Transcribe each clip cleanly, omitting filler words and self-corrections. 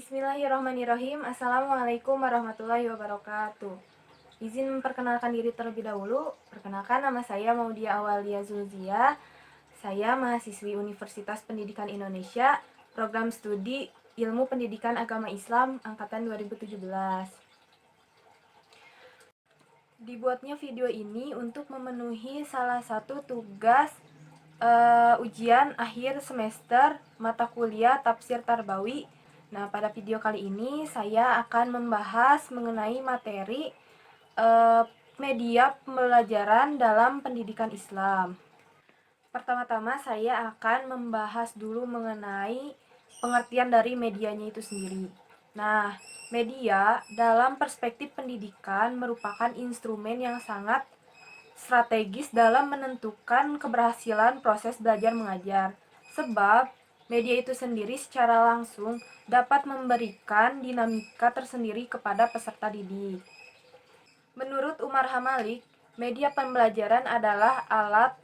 Bismillahirrahmanirrahim. Assalamualaikum warahmatullahi wabarakatuh. Izin memperkenalkan diri terlebih dahulu. Perkenalkan, nama saya Maudia Awalia Zulzia. Saya mahasiswi Universitas Pendidikan Indonesia, program studi Ilmu Pendidikan Agama Islam angkatan 2017. Dibuatnya video ini untuk memenuhi salah satu tugas ujian akhir semester mata kuliah Tafsir Tarbawi. Nah, pada video kali ini saya akan membahas mengenai materi media pembelajaran dalam pendidikan Islam. Pertama-tama saya akan membahas dulu mengenai pengertian dari medianya itu sendiri. Nah, media dalam perspektif pendidikan merupakan instrumen yang sangat strategis dalam menentukan keberhasilan proses belajar mengajar. Sebab media itu sendiri secara langsung dapat memberikan dinamika tersendiri kepada peserta didik. Menurut Umar Hamalik, media pembelajaran adalah alat,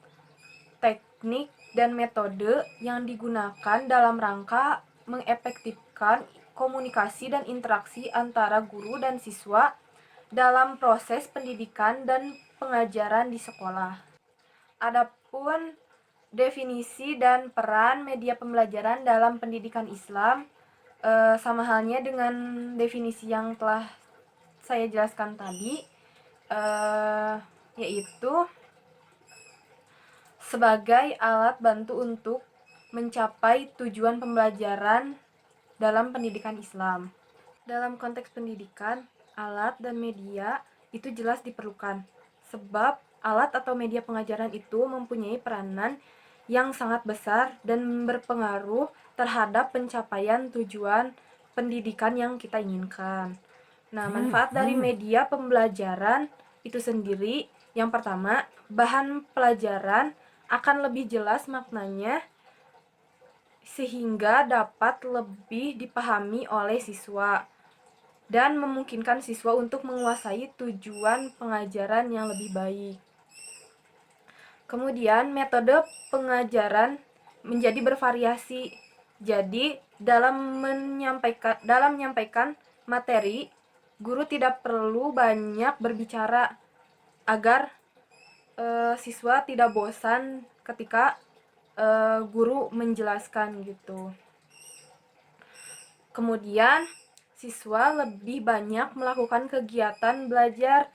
teknik, dan metode yang digunakan dalam rangka mengefektifkan komunikasi dan interaksi antara guru dan siswa dalam proses pendidikan dan pengajaran di sekolah. Adapun definisi dan peran media pembelajaran dalam pendidikan Islam sama halnya dengan definisi yang telah saya jelaskan tadi, yaitu sebagai alat bantu untuk mencapai tujuan pembelajaran dalam pendidikan Islam. Dalam konteks pendidikan, alat dan media itu jelas diperlukan, sebab alat atau media pengajaran itu mempunyai peranan yang sangat besar dan berpengaruh terhadap pencapaian tujuan pendidikan yang kita inginkan. Nah, manfaat dari media pembelajaran itu sendiri, yang pertama, bahan pelajaran akan lebih jelas maknanya sehingga dapat lebih dipahami oleh siswa dan memungkinkan siswa untuk menguasai tujuan pengajaran yang lebih baik. Kemudian, metode pengajaran menjadi bervariasi. Jadi, dalam menyampaikan materi, guru tidak perlu banyak berbicara agar siswa tidak bosan ketika guru menjelaskan gitu. Kemudian, siswa lebih banyak melakukan kegiatan belajar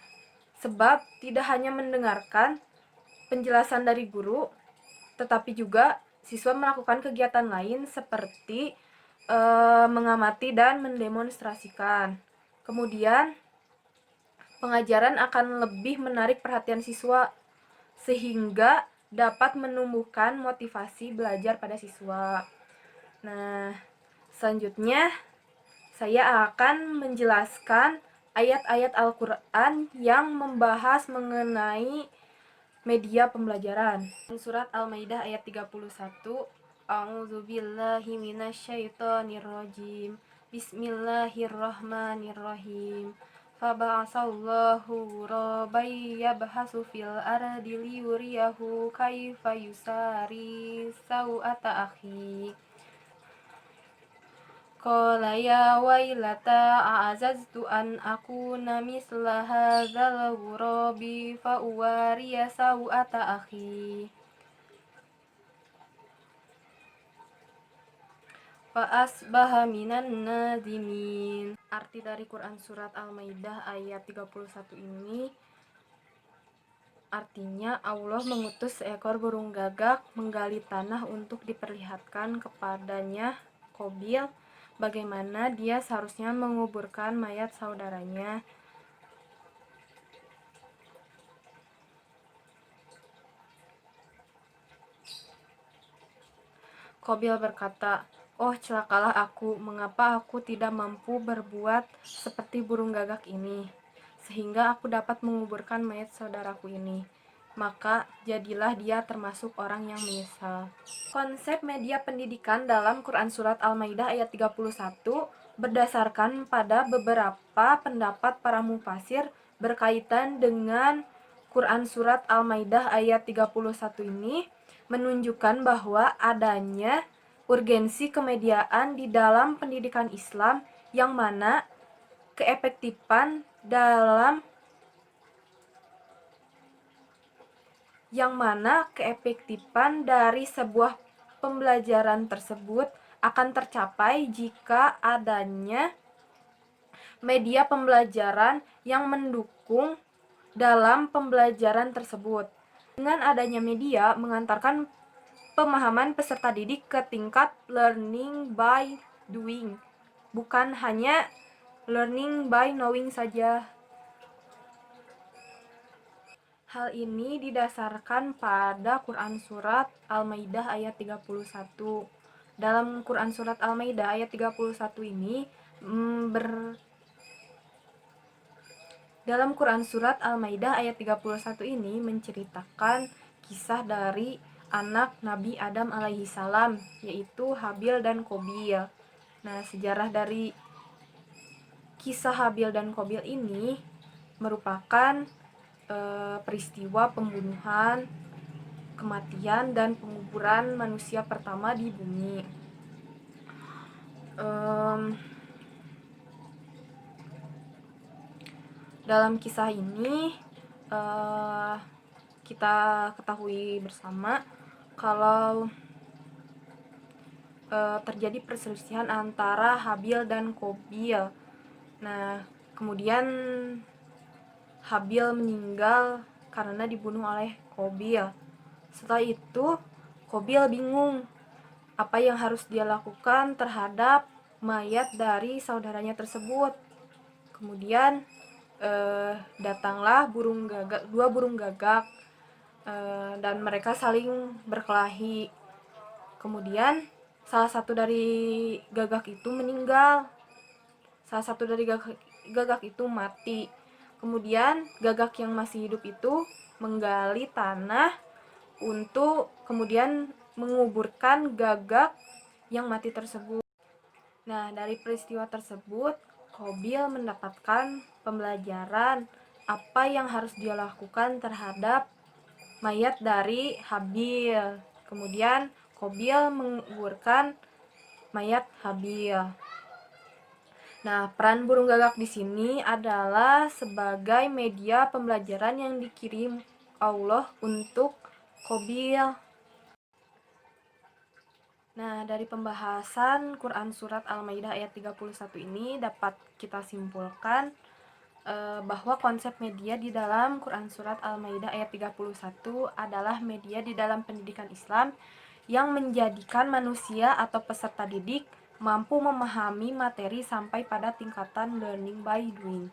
sebab tidak hanya mendengarkan penjelasan dari guru, tetapi juga siswa melakukan kegiatan lain seperti mengamati dan mendemonstrasikan. Kemudian, pengajaran akan lebih menarik perhatian siswa sehingga dapat menumbuhkan motivasi belajar pada siswa. Nah, selanjutnya saya akan menjelaskan ayat-ayat Al-Quran yang membahas mengenai media pembelajaran. Surat Al-Maidah ayat 31. A'udzubillahi minasyaitonirrajim. Bismillahirrahmanirrahim. Faba'asallahu ghuraban yabhasu fil ardi liyuriyahu kaifa yusari sau'ata akhi. Qala ya wailata a'azaztu an akuna misla hadzal ghurabi fa uwariya sau'ata akhi. Fa asbaha minan nadimin. Arti dari Quran surat Al-Maidah ayat 31 ini artinya Allah mengutus seekor burung gagak menggali tanah untuk diperlihatkan kepadanya Qabil bagaimana dia seharusnya menguburkan mayat saudaranya. Qabil berkata, "Oh, celakalah aku, mengapa aku tidak mampu berbuat seperti burung gagak ini, sehingga aku dapat menguburkan mayat saudaraku ini." Maka jadilah dia termasuk orang yang menyesal. Konsep media pendidikan dalam Quran Surat Al-Maidah ayat 31 berdasarkan pada beberapa pendapat para mufasir berkaitan dengan Quran Surat Al-Maidah ayat 31 ini menunjukkan bahwa adanya urgensi kemediaan di dalam pendidikan Islam yang mana keefektifan dari sebuah pembelajaran tersebut akan tercapai jika adanya media pembelajaran yang mendukung dalam pembelajaran tersebut. Dengan adanya media mengantarkan pemahaman peserta didik ke tingkat learning by doing, bukan hanya learning by knowing saja. Hal ini didasarkan pada Quran Surat Al-Maidah ayat 31. Dalam Quran Surat Al-Maidah ayat 31 ini Dalam Quran Surat Al-Maidah ayat 31 ini menceritakan kisah dari anak Nabi Adam alaihi salam, yaitu Habil dan Qobil. Nah, sejarah dari kisah Habil dan Qobil ini merupakan peristiwa pembunuhan, kematian, dan penguburan manusia pertama di bumi. Dalam kisah ini kita ketahui bersama kalau terjadi perselisihan antara Habil dan Qobil. Nah, kemudian Habil meninggal karena dibunuh oleh Qobil. Setelah itu, Qobil bingung apa yang harus dia lakukan terhadap mayat dari saudaranya tersebut. Kemudian datanglah dua burung gagak dan mereka saling berkelahi. Kemudian salah satu dari gagak itu meninggal, salah satu dari gagak itu mati. Kemudian gagak yang masih hidup itu menggali tanah untuk kemudian menguburkan gagak yang mati tersebut. Nah, dari peristiwa tersebut Qobil mendapatkan pembelajaran apa yang harus dia lakukan terhadap mayat dari Habil. Kemudian Qobil menguburkan mayat Habil. Nah, peran burung gagak di sini adalah sebagai media pembelajaran yang dikirim Allah untuk Qobil. Nah, dari pembahasan Quran Surat Al-Maidah ayat 31 ini dapat kita simpulkan bahwa konsep media di dalam Quran Surat Al-Maidah ayat 31 adalah media di dalam pendidikan Islam yang menjadikan manusia atau peserta didik mampu memahami materi sampai pada tingkatan learning by doing,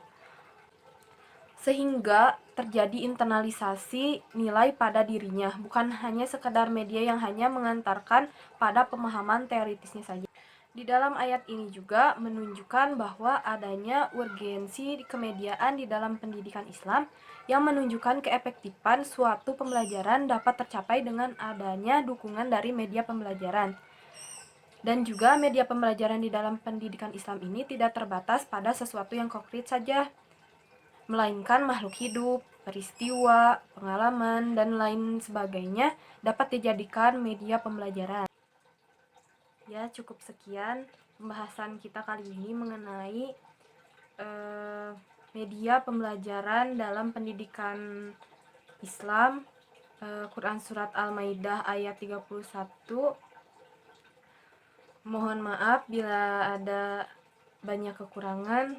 sehingga terjadi internalisasi nilai pada dirinya, bukan hanya sekedar media yang hanya mengantarkan pada pemahaman teoritisnya saja. Di dalam ayat ini juga menunjukkan bahwa adanya urgensi kemediaan di dalam pendidikan Islam yang menunjukkan keefektifan suatu pembelajaran dapat tercapai dengan adanya dukungan dari media pembelajaran. Dan juga media pembelajaran di dalam pendidikan Islam ini tidak terbatas pada sesuatu yang konkret saja, melainkan makhluk hidup, peristiwa, pengalaman, dan lain sebagainya dapat dijadikan media pembelajaran. Ya, cukup sekian pembahasan kita kali ini mengenai media pembelajaran dalam pendidikan Islam, Quran Surat Al-Maidah ayat 31. Mohon maaf bila ada banyak kekurangan.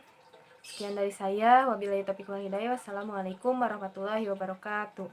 Sekian dari saya. Wabillahi taufiq wal hidayah. Wassalamualaikum warahmatullahi wabarakatuh.